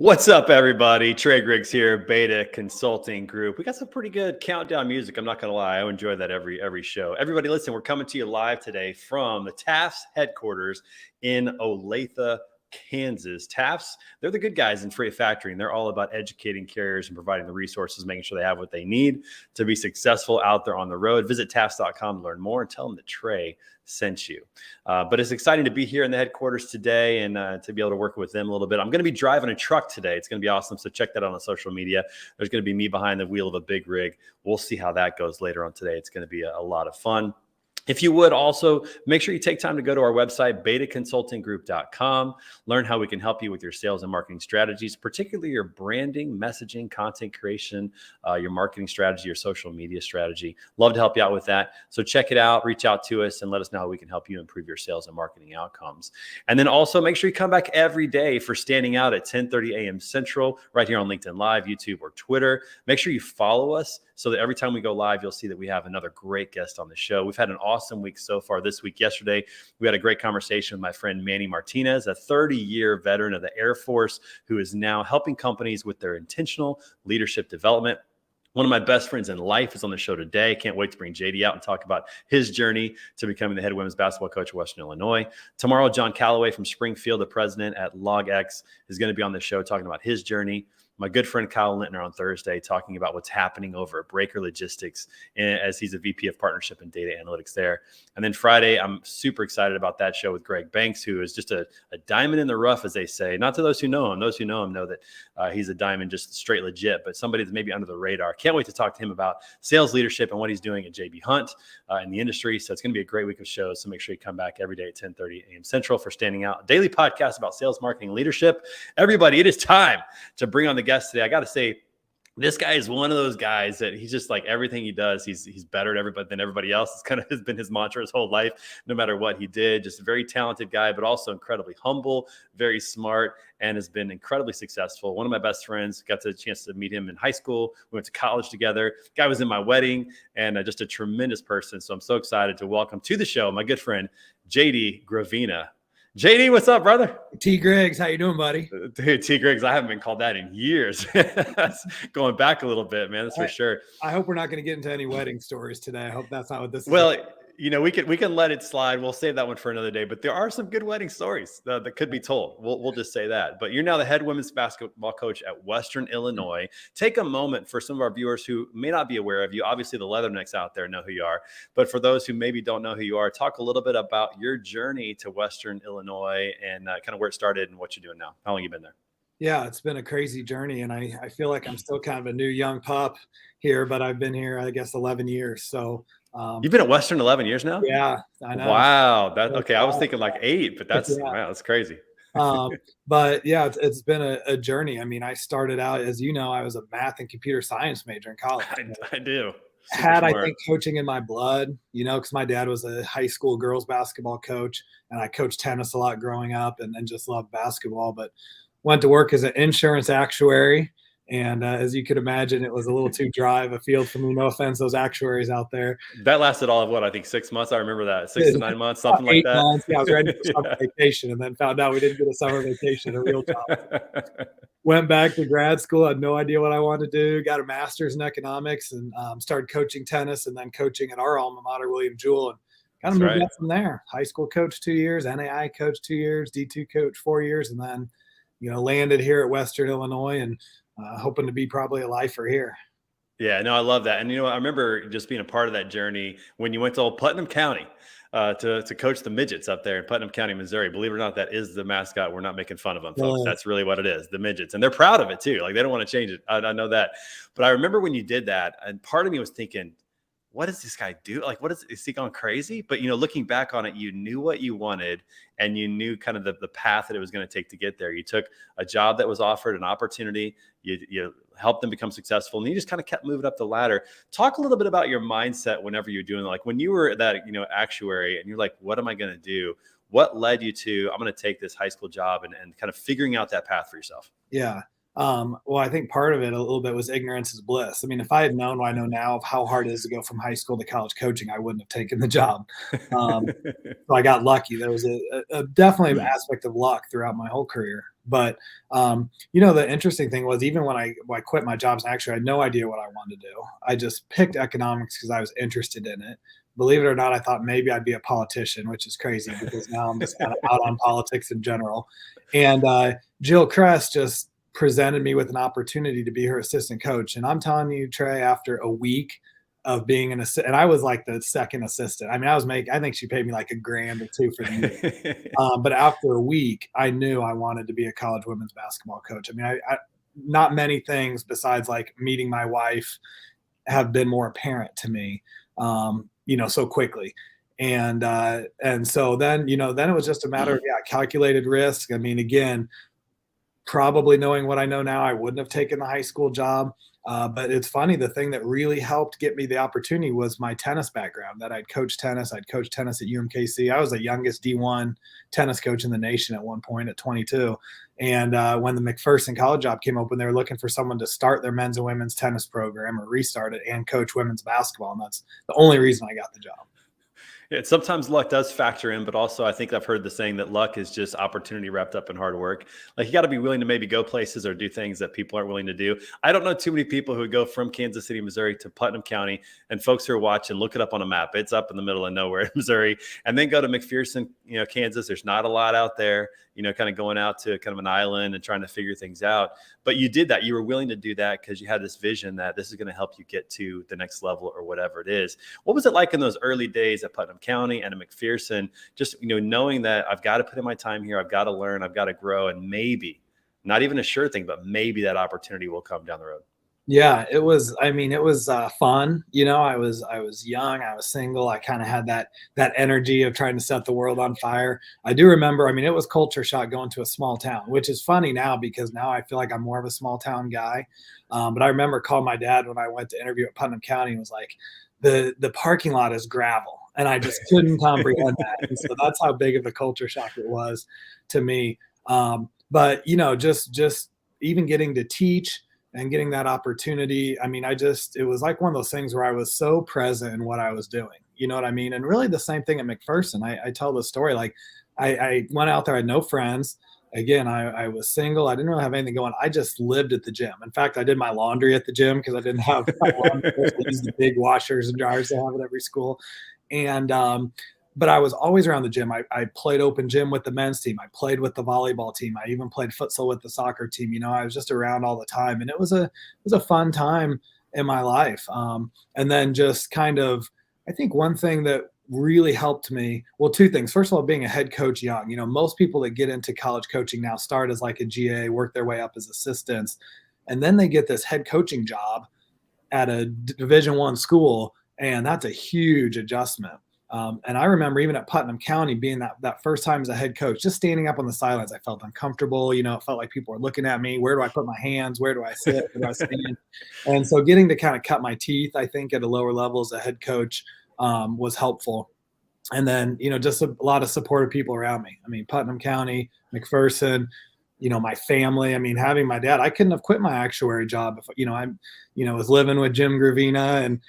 What's up, everybody? Trey Griggs here, Beta Consulting Group. We got some pretty good countdown music. I'm not going to lie. I enjoy that every show. Everybody, listen, we're coming to you live today from the Taft's headquarters in Olathe, Kansas. Taft's, they're the good guys in freight factory, and they're all about educating carriers and providing the resources, making sure they have what they need to be successful out there on the road. Visit tafts.com to learn more and tell them that Trey sent you. But it's exciting to be here in the headquarters today and to be able to work with them a little bit. I'm going to be driving a truck today. It's going to be awesome. So check that out on social media. There's going to be me behind the wheel of a big rig. We'll see how that goes later on today. It's going to be a lot of fun. If you would also make sure you take time to go to our website, betaconsultinggroup.com, learn how we can help you with your sales and marketing strategies, particularly your branding, messaging, content creation, your marketing strategy, your social media strategy. Love to help you out with that. So check it out, reach out to us and let us know how we can help you improve your sales and marketing outcomes. And then also make sure you come back every day for Standing Out at 10:30 a.m. Central, right here on LinkedIn Live, YouTube, or Twitter. Make sure you follow us so that every time we go live, you'll see that we have another great guest on the show. We've had an awesome week so far this week. Yesterday, we had a great conversation with my friend Manny Martinez, a 30-year veteran of the Air Force who is now helping companies with their intentional leadership development. One of my best friends in life is on the show today. Can't wait to bring JD out and talk about his journey to becoming the head women's basketball coach at Western Illinois. Tomorrow, John Calloway from Springfield, the president at LogX, is going to be on the show talking about his journey. My good friend Kyle Lintner on Thursday talking about what's happening over at Breaker Logistics as he's a VP of Partnership and Data Analytics there. And then Friday, I'm super excited about that show with Greg Banks, who is just a diamond in the rough, as they say. Not to those who know him. Those who know him know that he's a diamond, just straight legit, but somebody that's maybe under the radar. Can't wait to talk to him about sales leadership and what he's doing at JB Hunt in the industry. So it's going to be a great week of shows. So make sure you come back every day at 10:30 a.m. Central for Standing Out, a daily podcast about sales, marketing, leadership. Everybody, it is time to bring on the guest today. I got to say, this guy is one of those guys that he's just like everything he does, he's better than everybody else. It's kind of has been his mantra his whole life, no matter what he did. Just a very talented guy, but also incredibly humble, very smart, and has been incredibly successful. One of my best friends, got the chance to meet him in high school. We went to college together. Guy was in my wedding, and just a tremendous person. So I'm so excited to welcome to the show my good friend, JD Gravina. JD, what's up, brother? T. Griggs, how you doing, buddy? Dude, T. Griggs, I haven't been called that in years. That's going back a little bit, man. That's for sure. I hope we're not going to get into any wedding stories today. I hope that's not what this is. Well, you know, we can let it slide. We'll save that one for another day. But there are some good wedding stories that could be told. We'll just say that. But you're now the head women's basketball coach at Western Illinois. Take a moment for some of our viewers who may not be aware of you. Obviously, the Leathernecks out there know who you are. But for those who maybe don't know who you are, talk a little bit about your journey to Western Illinois and kind of where it started and what you're doing now. How long you been there? Yeah, it's been a crazy journey, and I feel like I'm still kind of a new young pup here, but I've been here, I guess, 11 years. So you've been at Western 11 years now? Yeah, I know. Wow. Okay. I was thinking like 8, but that's wow, that's crazy. But yeah, it's been a journey. I mean, I started out, as you know, I was a math and computer science major in college. I do. Had, I think, coaching in my blood, you know, because my dad was a high school girls basketball coach, and I coached tennis a lot growing up and just loved basketball, but went to work as an insurance actuary. And as you could imagine, it was a little too dry of a field for me. No offense, those actuaries out there. That lasted all of what, I think 6 months. I remember that 6 to 9 months, something like that. 8 months. Yeah, I was ready for summer vacation, and then found out we didn't get a summer vacation, a real job. Went back to grad school. Had no idea what I wanted to do. Got a master's in economics and started coaching tennis, and then coaching at our alma mater, William Jewell, and kind of moved up from there. High school coach 2 years, NAI coach 2 years, D2 coach 4 years, and then landed here at Western Illinois and hoping to be probably a lifer here. Yeah, no, I love that. And, I remember just being a part of that journey when you went to old Putnam County to coach the midgets up there in Putnam County, Missouri. Believe it or not, that is the mascot. We're not making fun of them, folks. That's really what it is, the midgets. And they're proud of it, too. Like, they don't want to change it. I know that. But I remember when you did that, and part of me was thinking, what does this guy do? Like, is he going crazy? But, looking back on it, you knew what you wanted and you knew kind of the path that it was going to take to get there. You took a job that was offered, an opportunity, you helped them become successful, and you just kind of kept moving up the ladder. Talk a little bit about your mindset whenever you're doing, like when you were that, actuary and you're like, what am I going to do? What led you to, I'm going to take this high school job and kind of figuring out that path for yourself? Yeah. Well, I think part of it a little bit was ignorance is bliss. I mean, if I had known what I know now of how hard it is to go from high school to college coaching, I wouldn't have taken the job. Um, so I got lucky. There was a definitely an aspect of luck throughout my whole career. But the interesting thing was even when I quit my jobs, actually I had no idea what I wanted to do. I just picked economics because I was interested in it. Believe it or not, I thought maybe I'd be a politician, which is crazy because now I'm just kind of out on politics in general. And Jill Kress just presented me with an opportunity to be her assistant coach. And I'm telling you, Trey, after a week of being an assistant, and I was like the second assistant. I mean, I think she paid me like $1,000 or $2,000 for the year. But after a week, I knew I wanted to be a college women's basketball coach. I mean, I not many things besides like meeting my wife have been more apparent to me, so quickly. And so then it was just a matter of calculated risk. I mean, again, probably knowing what I know now, I wouldn't have taken the high school job. But it's funny, the thing that really helped get me the opportunity was my tennis background, that I'd coached tennis. I'd coached tennis at UMKC. I was the youngest D1 tennis coach in the nation at one point at 22. And when the McPherson college job came open, they were looking for someone to start their men's and women's tennis program or restart it and coach women's basketball. And that's the only reason I got the job. Yeah, sometimes luck does factor in, but also I think I've heard the saying that luck is just opportunity wrapped up in hard work. Like you got to be willing to maybe go places or do things that people aren't willing to do. I don't know too many people who would go from Kansas City, Missouri to Putnam County, and folks who are watching, look it up on a map. It's up in the middle of nowhere in Missouri, and then go to McPherson, Kansas. There's not a lot out there, kind of going out to kind of an island and trying to figure things out. But you did that. You were willing to do that because you had this vision that this is going to help you get to the next level or whatever it is. What was it like in those early days at Putnam County and at McPherson, just, knowing that I've got to put in my time here, I've got to learn, I've got to grow, and maybe, not even a sure thing, but maybe that opportunity will come down the road? Yeah, it was fun. I was young, I was single. I kind of had that energy of trying to set the world on fire. I do remember, it was culture shock going to a small town, which is funny now because now I feel like I'm more of a small town guy. But I remember calling my dad when I went to interview at Putnam County and was like, the parking lot is gravel. And I just couldn't comprehend that. And so that's how big of a culture shock it was to me. But just even getting to teach and getting that opportunity. It was like one of those things where I was so present in what I was doing, you know what I mean? And really the same thing at McPherson. I tell the story, like I went out there, I had no friends. Again, I was single. I didn't really have anything going. I just lived at the gym. In fact, I did my laundry at the gym because I didn't have laundry. I used the big washers and dryers they have at every school. And, but I was always around the gym. I played open gym with the men's team. I played with the volleyball team. I even played futsal with the soccer team. I was just around all the time, and it was a fun time in my life. And then just kind of, I think one thing that really helped me, well, two things. First of all, being a head coach young, most people that get into college coaching now start as like a GA, work their way up as assistants, and then they get this head coaching job at a Division I school, and that's a huge adjustment. And I remember even at Putnam County being that first time as a head coach, just standing up on the sidelines, I felt uncomfortable. It felt like people were looking at me. Where do I put my hands? Where do I sit? Where do I stand? And so getting to kind of cut my teeth, I think, at a lower level as a head coach was helpful. And then, just a lot of supportive people around me. Putnam County, McPherson, my family. Having my dad, I couldn't have quit my actuary job if, I was living with Jim Gravina, and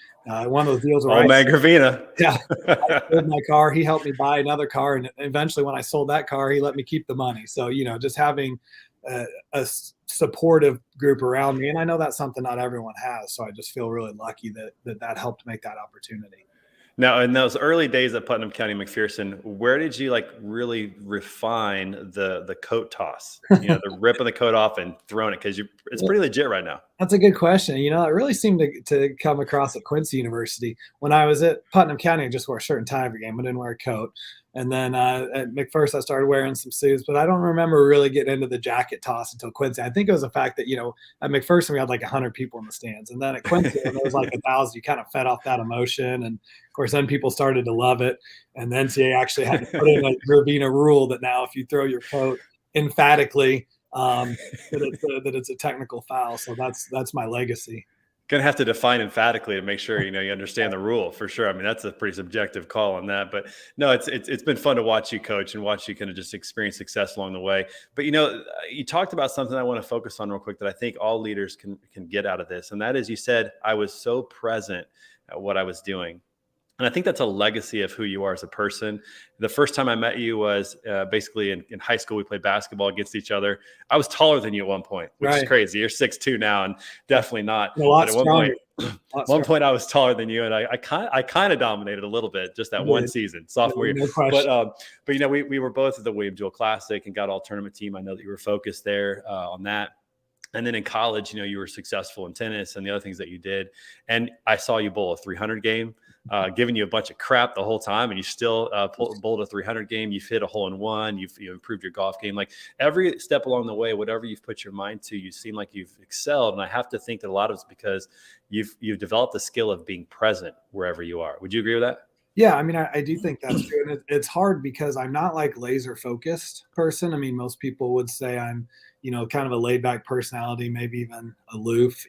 one of those deals where Gravina. Yeah, I sold my car. He helped me buy another car, and eventually, when I sold that car, he let me keep the money. So, just having a supportive group around me, and I know that's something not everyone has. So I just feel really lucky that helped make that opportunity. Now, in those early days at Putnam County McPherson, where did you really refine the coat toss? The ripping the coat off and throwing it, because it's pretty legit right now. That's a good question. It really seemed to come across at Quincy University. When I was at Putnam County, I just wore a shirt and tie every game. I didn't wear a coat. And then at McPherson, I started wearing some suits, but I don't remember really getting into the jacket toss until Quincy. I think it was the fact that, at McPherson, we had like 100 people in the stands. And then at Quincy, when there was like 1,000, you kind of fed off that emotion. And of course, then people started to love it. And the NCAA actually had to put in a Gravina rule that now if you throw your coat emphatically, that it's a technical foul. So that's my legacy. Gonna have to define emphatically to make sure you understand the rule for sure. I mean, that's a pretty subjective call on that, but no, it's been fun to watch you coach and watch you kind of just experience success along the way. But you talked about something I want to focus on real quick that I think all leaders can get out of this, and that is you said I was so present at what I was doing. And I think that's a legacy of who you are as a person. The first time I met you was basically in high school. We played basketball against each other. I was taller than you at one point, which is crazy. You're 6'2" now, and definitely not. A lot but at one point I was taller than you, and I kind of dominated a little bit just that one season, sophomore year. No question. But we were both at the William Jewell Classic and got all tournament team. I know that you were focused there on that. And then in college, you were successful in tennis and the other things that you did. And I saw you bowl a 300 game, giving you a bunch of crap the whole time. And you still bowled a 300 game. You've hit a hole in one. You've improved your golf game. Like every step along the way, whatever you've put your mind to, you seem like you've excelled. And I have to think that a lot of it's because you've developed the skill of being present wherever you are. Would you agree with that? Yeah, I mean, I do think that's true. And it's hard because I'm not like laser focused person. I mean, most people would say I'm, kind of a laid back personality, maybe even aloof,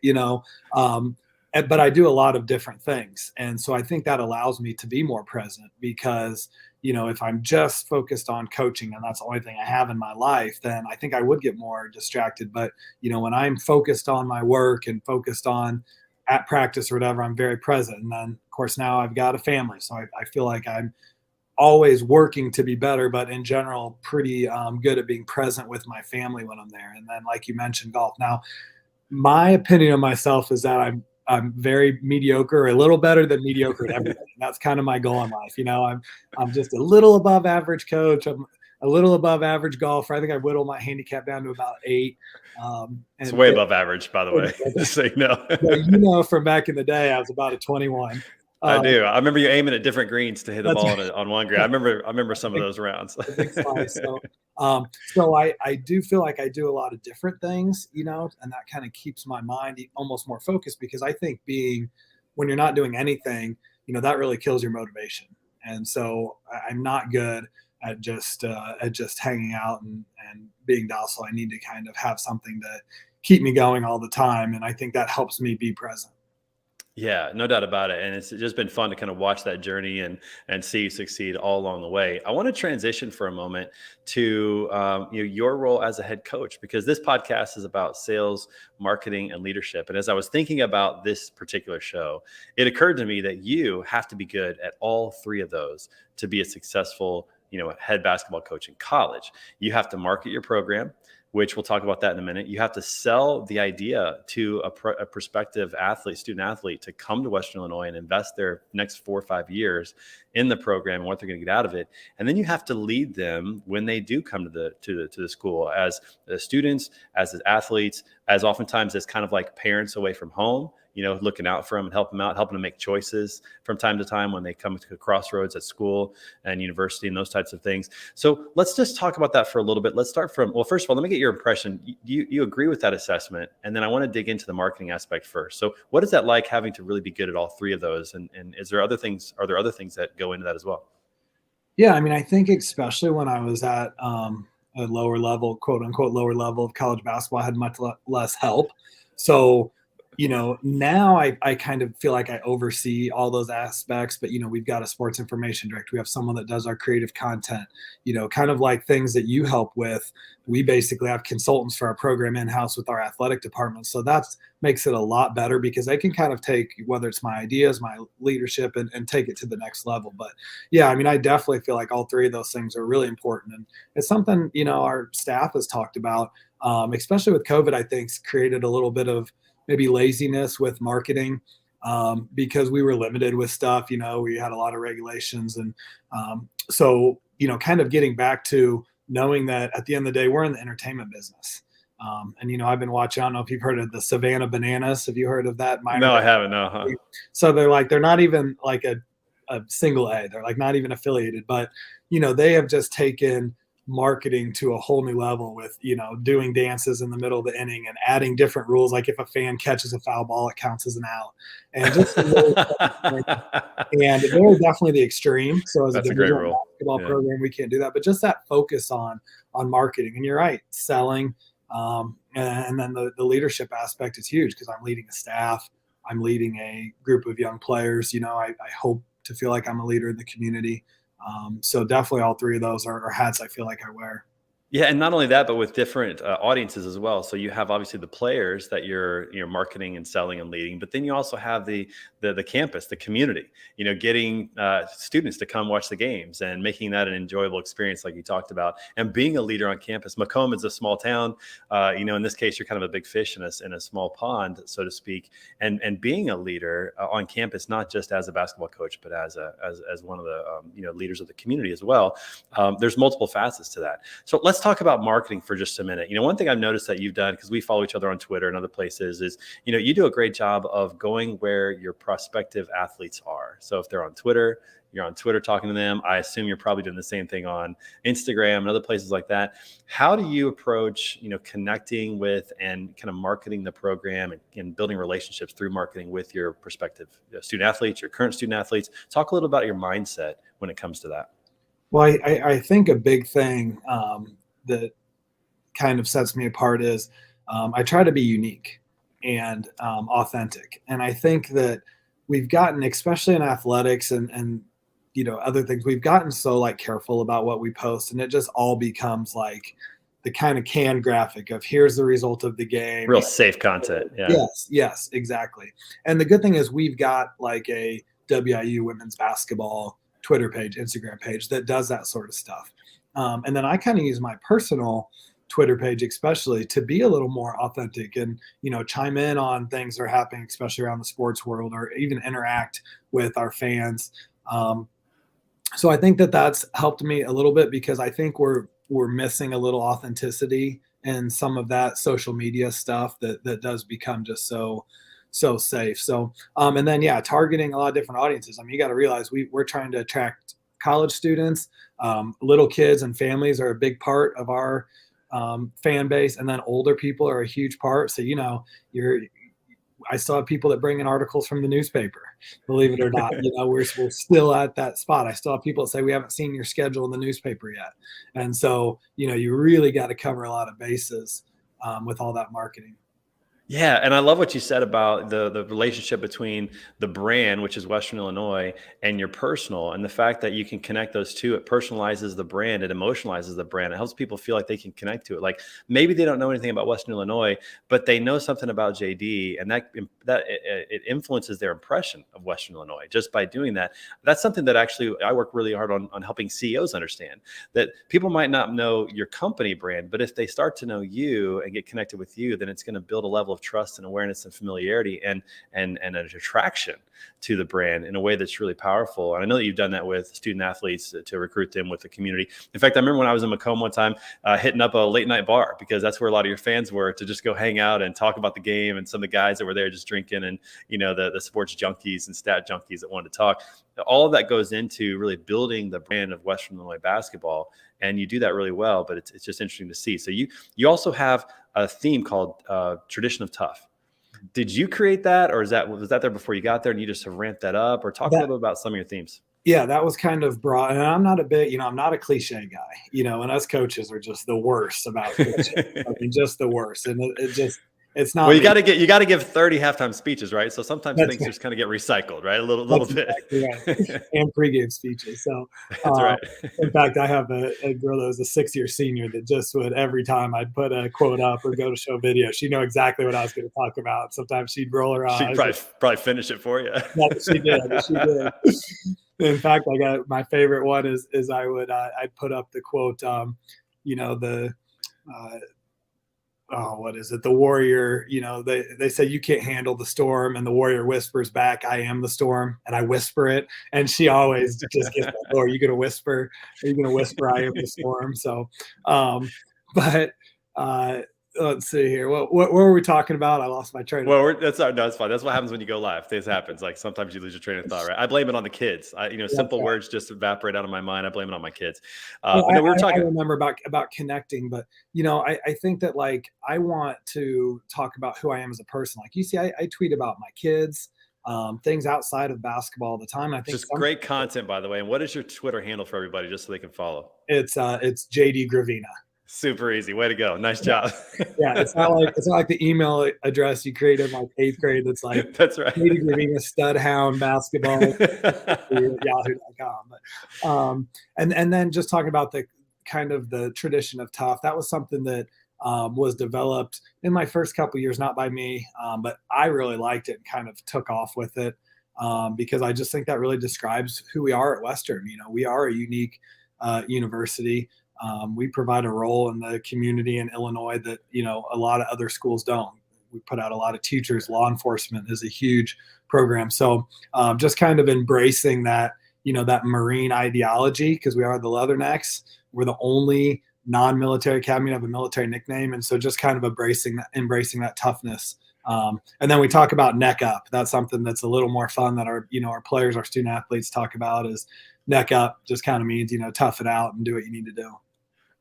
but I do a lot of different things. And so I think that allows me to be more present because, if I'm just focused on coaching and that's the only thing I have in my life, then I think I would get more distracted. But, when I'm focused on my work and focused on at practice or whatever, I'm very present. And then of course now I've got a family. So I feel like I'm always working to be better, but in general, pretty good at being present with my family when I'm there. And then, like you mentioned, golf. Now, my opinion of myself is that I'm very mediocre, a little better than mediocre at everything. That's kind of my goal in life. I'm just a little above average coach. I'm a little above average golfer. I think I whittled my handicap down to about 8. It's way above average, by the way. Just so you know. But from back in the day, I was about a 21. I do. I remember you aiming at different greens to hit the ball on one green. I remember some of those rounds. So I do feel like I do a lot of different things, and that kind of keeps my mind almost more focused because I think when you're not doing anything, that really kills your motivation. And so I'm not good at just hanging out and being docile. I need to kind of have something to keep me going all the time. And I think that helps me be present. Yeah, no doubt about it. And it's just been fun to kind of watch that journey and see you succeed all along the way. I want to transition for a moment to your role as a head coach, because this podcast is about sales, marketing, and leadership. And as I was thinking about this particular show, it occurred to me that you have to be good at all 3 of those to be a successful head basketball coach in college. You have to market your program, which we'll talk about that in a minute. You have to sell the idea to a prospective student athlete to come to Western Illinois and invest their next 4 or 5 years in the program and what they're going to get out of it. And then you have to lead them when they do come to the school as the students, as athletes, as oftentimes as kind of like parents away from home, looking out for them and helping them make choices from time to time when they come to a crossroads at school and university and those types of things. So let's just talk about that for a little bit. Let's start first of all, let me get your impression. You agree with that assessment? And then I want to dig into the marketing aspect first. So what is that like, having to really be good at all 3 of those? And are there other things that go into that as well? Yeah. I mean, I think especially when I was at a lower level, quote unquote, lower level of college basketball, I had much less help. So now I kind of feel like I oversee all those aspects, but, we've got a sports information director. We have someone that does our creative content, kind of like things that you help with. We basically have consultants for our program in-house with our athletic department. So that makes it a lot better because they can kind of take, whether it's my ideas, my leadership, and take it to the next level. But yeah, I mean, I definitely feel like all 3 of those things are really important. And it's something, our staff has talked about, especially with COVID, I think created a little bit of maybe laziness with marketing because we were limited with stuff, we had a lot of regulations. And so, kind of getting back to knowing that at the end of the day, we're in the entertainment business. And, I've been watching, I don't know if you've heard of the Savannah Bananas. Have you heard of that? No, I haven't. No. Huh? So they're not even like a single A. They're like not even affiliated, but, they have just taken marketing to a whole new level with, doing dances in the middle of the inning and adding different rules. Like if a fan catches a foul ball, it counts as an out. And just really and they're definitely the extreme. So as a division basketball program, we can't do that. But just that focus on marketing. And you're right, selling. And then the leadership aspect is huge because I'm leading a staff. I'm leading a group of young players. I hope to feel like I'm a leader in the community. So definitely all three of those are hats I feel like I wear. Yeah, and not only that, but with different audiences as well. So you have obviously the players that you're marketing and selling and leading, but then you also have the campus, the community. Getting students to come watch the games and making that an enjoyable experience, like you talked about, and being a leader on campus. Macomb is a small town. In this case, you're kind of a big fish in a small pond, so to speak. And being a leader on campus, not just as a basketball coach, but as one of the leaders of the community as well. There's multiple facets to that. So let's talk about marketing for just a minute. One thing I've noticed that you've done, because we follow each other on Twitter and other places, is, you do a great job of going where your prospective athletes are. So if they're on Twitter, you're on Twitter talking to them. I assume you're probably doing the same thing on Instagram and other places like that. How do you approach, connecting with and kind of marketing the program and building relationships through marketing with your prospective student athletes, your current student athletes? Talk a little about your mindset when it comes to that. Well, I think a big thing that kind of sets me apart is I try to be unique and authentic. And I think that we've gotten, especially in athletics and other things, we've gotten so like careful about what we post, and it just all becomes like the kind of canned graphic of here's the result of the game. Real safe content. Yeah. Yes, exactly. And the good thing is we've got like a WIU women's basketball Twitter page, Instagram page that does that sort of stuff. And then I kind of use my personal Twitter page, especially, to be a little more authentic and, chime in on things that are happening, especially around the sports world, or even interact with our fans. So I think that that's helped me a little bit, because I think we're missing a little authenticity in some of that social media stuff that does become just so safe. So, and then, targeting a lot of different audiences. I mean, you got to realize we're trying to attract college students, little kids and families are a big part of our fan base. And then older people are a huge part. So, I still have people that bring in articles from the newspaper, believe it or not. We're still at that spot. I still have people that say we haven't seen your schedule in the newspaper yet. And so, you really got to cover a lot of bases with all that marketing. Yeah, and I love what you said about the relationship between the brand, which is Western Illinois, and your personal, and the fact that you can connect those two. It personalizes the brand, it emotionalizes the brand, it helps people feel like they can connect to it. Like maybe they don't know anything about Western Illinois, but they know something about JD, and that it influences their impression of Western Illinois just by doing that. That's something that actually I work really hard on helping CEOs understand, that people might not know your company brand, but if they start to know you and get connected with you, then it's going to build a level of trust and awareness and familiarity and an attraction to the brand in a way that's really powerful. And I know that you've done that with student athletes to recruit them with the community. In fact, I remember when I was in Macomb one time, hitting up a late night bar, because that's where a lot of your fans were, to just go hang out and talk about the game, and some of the guys that were there just drinking, and the sports junkies and stat junkies that wanted to talk. All of that goes into really building the brand of Western Illinois basketball, and you do that really well. But it's just interesting to see. So you also have a theme called Tradition of Tough. Did you create that, or was that there before you got there and you just have ramped that up? Or talk a little bit about some of your themes. Yeah, that was kind of broad. And I'm not I'm not a cliche guy, and us coaches are just the worst about cliche. I mean, just the worst. And it's not. Well, you got to give 30 halftime speeches, right? So sometimes things just kind of get recycled, right? A little bit. Exactly right. And pregame speeches. So that's right. In fact, I have a girl that was a 6-year senior that just would, every time I'd put a quote up or go to show video, she'd know exactly what I was going to talk about. Sometimes she'd roll her eyes. She'd probably finish it for you. Yeah, she did. In fact, I got my favorite one is I'd put up the quote, what is it? The warrior, they say you can't handle the storm, and the warrior whispers back, I am the storm, and I whisper it. And she always just gets that, oh, are you going to whisper? Are you going to whisper, I am the storm? So, let's see here. What were we talking about? I lost my train of thought. Well, that's fine. That's what happens when you go live. This happens. Like sometimes you lose your train of thought, right? I blame it on the kids. Simple words just evaporate out of my mind. I blame it on my kids. I remember about connecting, but I think that like I want to talk about who I am as a person. Like you see, I tweet about my kids, things outside of basketball all the time. I think just great content, by the way. And what is your Twitter handle for everybody, just so they can follow? It's JD Gravina. Super easy. Way to go. Nice job. Yeah, it's not like the email address you created in like 8th grade that's like That's right. Gravina stud hound basketball yahoo.com. And then just talking about the kind of the tradition of tough, that was something that was developed in my first couple years, not by me, but I really liked it and kind of took off with it because I just think that really describes who we are at Western. We are a unique university. We provide a role in the community in Illinois that, a lot of other schools don't. We put out a lot of teachers. Law enforcement is a huge program. So just kind of embracing that, that Marine ideology, because we are the Leathernecks. We're the only non-military academy to have a military nickname. And so just kind of embracing that toughness. And then we talk about neck up. That's something that's a little more fun that our players, our student athletes talk about is neck up. Just kind of means, tough it out and do what you need to do.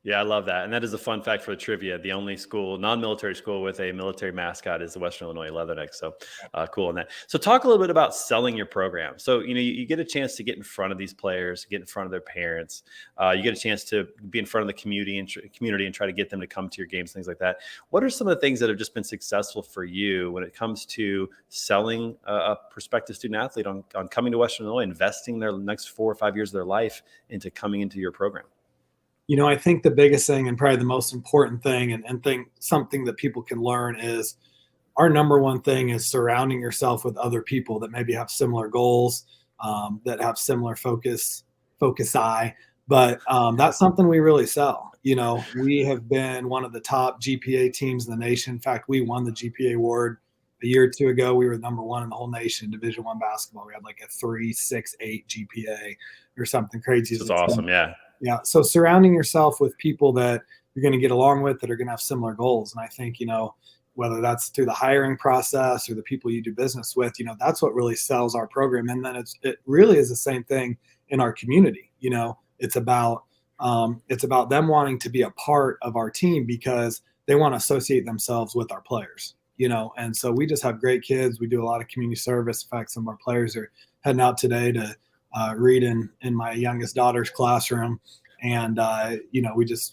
Yeah, I love that. And that is a fun fact for the trivia. The only school, non-military school with a military mascot is the Western Illinois Leathernecks. So cool on that. So talk a little bit about selling your program. So, you get a chance to get in front of these players, get in front of their parents. You get a chance to be in front of the community and try to get them to come to your games, things like that. What are some of the things that have just been successful for you when it comes to selling a prospective student athlete on coming to Western Illinois, investing their next 4 or 5 years of their life into coming into your program? I think the biggest thing and probably the most important thing and something that people can learn is our number one thing is surrounding yourself with other people that maybe have similar goals, that have similar foci. But that's something we really sell. We have been one of the top GPA teams in the nation. In fact, we won the GPA award a year or two ago. We were number one in the whole nation, Division I basketball. We had like a 3.68 GPA or something crazy. That's awesome. Yeah. Yeah. So surrounding yourself with people that you're going to get along with that are going to have similar goals. And I think, whether that's through the hiring process or the people you do business with, that's what really sells our program. And then it really is the same thing in our community. It's about them wanting to be a part of our team because they want to associate themselves with our players, and so we just have great kids. We do a lot of community service. In fact, some of our players are heading out today to read in my youngest daughter's classroom. And,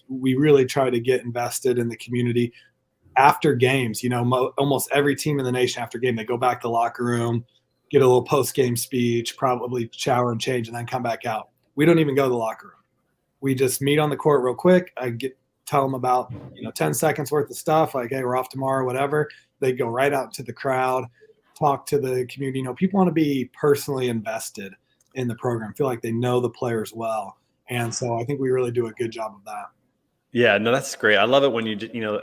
we really try to get invested in the community after games. Almost every team in the nation after game, they go back to the locker room, get a little post-game speech, probably shower and change, and then come back out. We don't even go to the locker room. We just meet on the court real quick. I tell them about, 10 seconds worth of stuff, like, hey, we're off tomorrow, whatever. They go right out to the crowd, talk to the community. People want to be personally invested in the program, feel like they know the players well. And so I think we really do a good job of that. Yeah, no, that's great. I love it when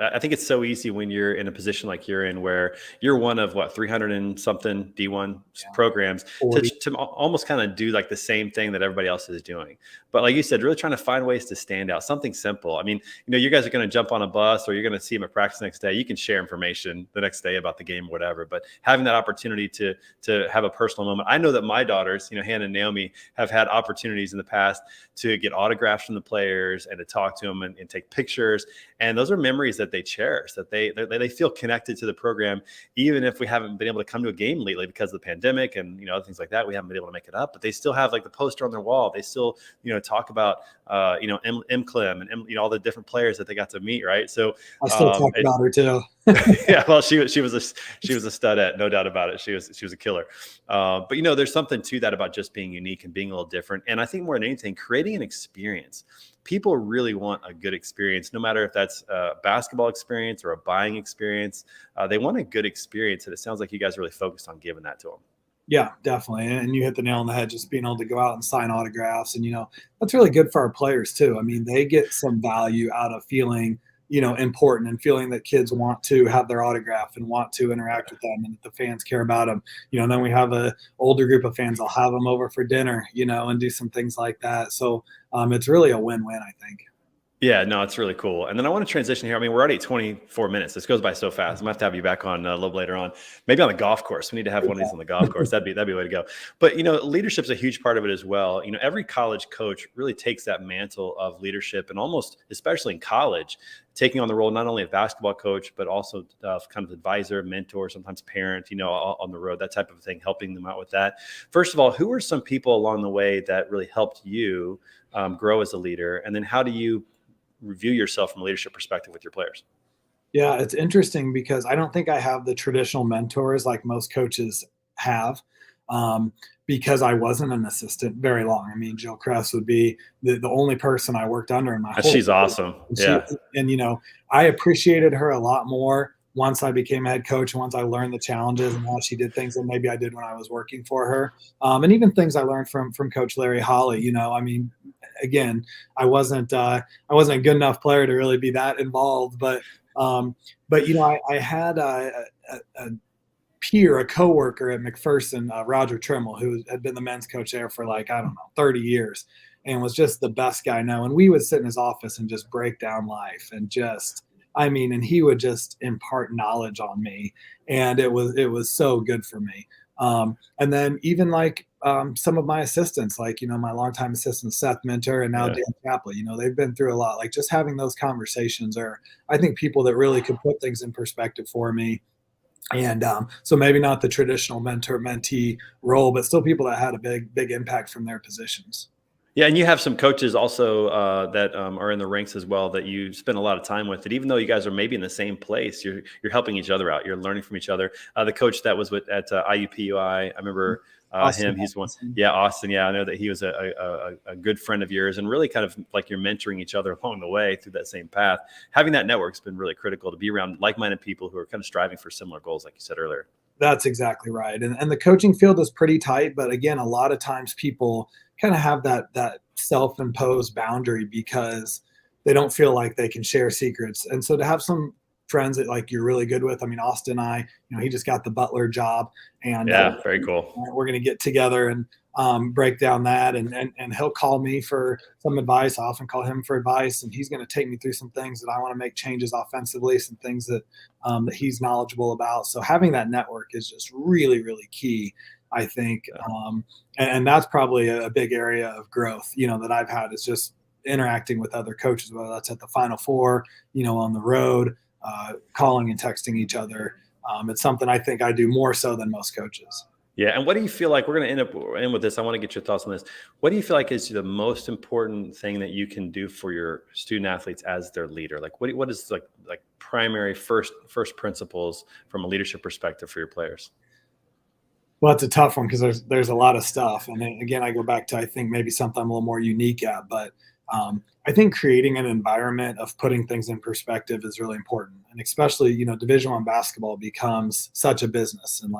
I think it's so easy when you're in a position like you're in where you're one of 300 and something D1 programs to almost kind of do like the same thing that everybody else is doing. But like you said, really trying to find ways to stand out, something simple. I mean, you guys are going to jump on a bus or you're going to see them at practice next day. You can share information the next day about the game or whatever, but having that opportunity to have a personal moment. I know that my daughters, Hannah and Naomi, have had opportunities in the past to get autographs from the players and to talk to them and take pictures. And those are memories that they cherish, that they feel connected to the program, even if we haven't been able to come to a game lately because of the pandemic and, other things like that. We haven't been able to make it up, but they still have like the poster on their wall. They still, talk about, M. Clem and, all the different players that they got to meet. Right. So I still talk about her too. Yeah. Well, she was a studette, no doubt about it. She was a killer. But there's something to that about just being unique and being a little different. And I think more than anything, creating an experience. People really want a good experience, no matter if that's a basketball experience or a buying experience. They want a good experience. And it sounds like you guys are really focused on giving that to them. Yeah, definitely. And you hit the nail on the head, just being able to go out and sign autographs. And, that's really good for our players too. I mean, they get some value out of feeling, important and feeling that kids want to have their autograph and want to interact with them and that the fans care about them. And then we have a older group of fans. I'll have them over for dinner, and do some things like that. So it's really a win-win, I think. Yeah, no, it's really cool. And then I want to transition here. I mean, we're already at 24 minutes. This goes by so fast. I'm going to have you back on a little later on, maybe on the golf course. We need to have one of these on the golf course. That'd be a way to go. But, leadership's a huge part of it as well. Every college coach really takes that mantle of leadership and almost, especially in college, taking on the role not only of basketball coach, but also kind of advisor, mentor, sometimes parent, on the road, that type of thing, helping them out with that. First of all, who are some people along the way that really helped you grow as a leader? And then how do you review yourself from a leadership perspective with your players? Yeah, it's interesting because I don't think I have the traditional mentors like most coaches have, because I wasn't an assistant very long. I mean, Jill Kress would be the only person I worked under in my whole She's career. awesome. And Yeah. I appreciated her a lot more once I became a head coach, once I learned the challenges and how she did things than maybe I did when I was working for her. And even things I learned from Coach Larry Holly. I mean, again, I wasn't a good enough player to really be that involved, but I had a peer, a coworker at McPherson, Roger Trimmel, who had been the men's coach there for 30 years, and was just the best guy I know. And we would sit in his office and just break down life, and and he would just impart knowledge on me, and it was so good for me. And then even some of my assistants, my longtime assistant Seth Minter and now Dan Chapley, they've been through a lot. Like, just having those conversations are, I think, people that really could put things in perspective for me. And so maybe not the traditional mentor-mentee role, but still people that had a big impact from their positions. Yeah, and you have some coaches also that are in the ranks as well that you spend a lot of time with. That even though you guys are maybe in the same place, you're helping each other out. You're learning from each other. The coach that was at IUPUI, I remember Austin, him. He's one. Yeah, Austin. Yeah, I know that he was a good friend of yours, and really kind of like you're mentoring each other along the way through that same path. Having that network's been really critical to be around like-minded people who are kind of striving for similar goals, like you said earlier. That's exactly right. And the coaching field is pretty tight, but again, a lot of times people kind of have that self-imposed boundary because they don't feel like they can share secrets. And so to have some friends that you're really good with, I mean, Austin and I, he just got the Butler job, and very cool. We're going to get together and break down that, and he'll call me for some advice. I often call him for advice, and he's going to take me through some things that I want to make changes offensively, some things that he's knowledgeable about. So having that network is just really, really key, I think. And that's probably a big area of growth, that I've had, is just interacting with other coaches, whether that's at the Final Four, on the road, calling and texting each other. It's something I think I do more so than most coaches. Yeah. And what do you feel like, we're going to end with this. I want to get your thoughts on this. What do you feel like is the most important thing that you can do for your student athletes as their leader? Like what is like primary first principles from a leadership perspective for your players? Well, it's a tough one because there's a lot of stuff. And again, I go back to, I think, maybe something I'm a little more unique at, but I think creating an environment of putting things in perspective is really important. And especially, Division I basketball becomes such a business. And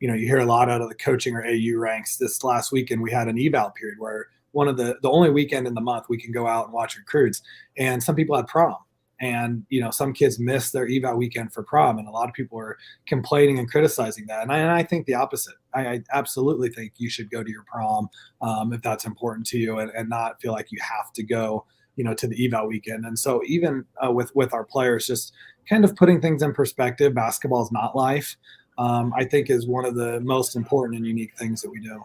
you hear a lot out of the coaching or AU ranks. This last weekend, we had an eval period where one of the only weekend in the month we can go out and watch recruits. And some people had prom. And, some kids missed their eval weekend for prom. And a lot of people are complaining and criticizing that. And I think the opposite. I absolutely think you should go to your prom if that's important to you, and not feel like you have to go, to the eval weekend. And so even with our players, just kind of putting things in perspective, basketball is not life, I think is one of the most important and unique things that we do.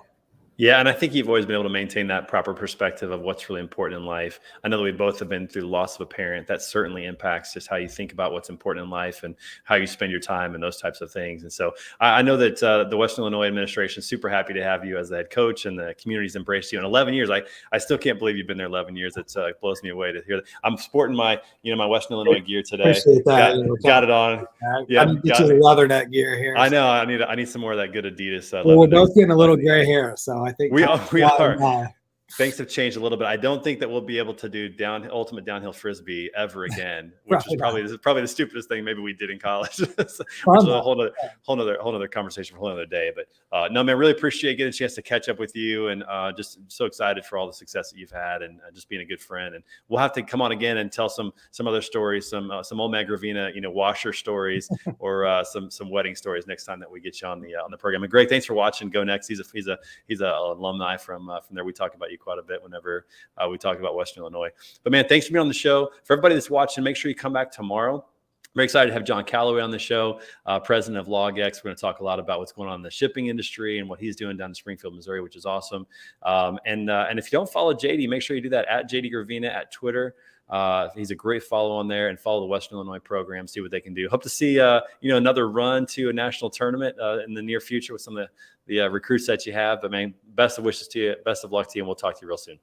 Yeah, and I think you've always been able to maintain that proper perspective of what's really important in life. I know that we both have been through the loss of a parent. That certainly impacts just how you think about what's important in life and how you spend your time and those types of things. And so I know that the Western Illinois administration is super happy to have you as the head coach, and the community's embraced you in 11 years. I still can't believe you've been there 11 years. It blows me away to hear that. I'm sporting my Western Illinois gear today. Appreciate that. Got it on. Yeah, I need to get you the leatherneck gear here. I know. I need some more of that good Adidas. Well, we're both getting a little gray hair, so I think we are. Things have changed a little bit. I don't think that we'll be able to do ultimate downhill frisbee ever again, which is probably the stupidest thing maybe we did in college. So, which is a whole other conversation for a whole other day. But no, man, really appreciate getting a chance to catch up with you, and just so excited for all the success that you've had, and just being a good friend. And we'll have to come on again and tell some other stories, some old man Gravina, washer stories, or some wedding stories next time that we get you on the program. And Greg, thanks for watching Go Next. He's a alumni from there. We talk about you quite a bit whenever we talk about Western Illinois. But man, thanks for being on the show. For everybody that's watching, make sure you come back tomorrow. Very excited to have John Calloway on the show, president of LogX. We're going to talk a lot about what's going on in the shipping industry and what he's doing down in Springfield, Missouri, which is awesome. And if you don't follow JD, make sure you do that at JD Gravina at Twitter. He's a great follow on there, and follow the Western Illinois program, see what they can do. Hope to see another run to a national tournament in the near future with some of the recruits that you have. But man, best of wishes to you, best of luck to you, and we'll talk to you real soon.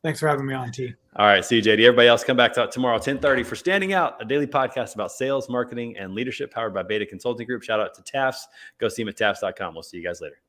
Thanks for having me on, T. All right. See you, JD. Everybody else, come back to tomorrow, 10:30 for Standing Out, a daily podcast about sales, marketing, and leadership powered by Beta Consulting Group. Shout out to Tafts. Go see them at tafts.com. We'll see you guys later.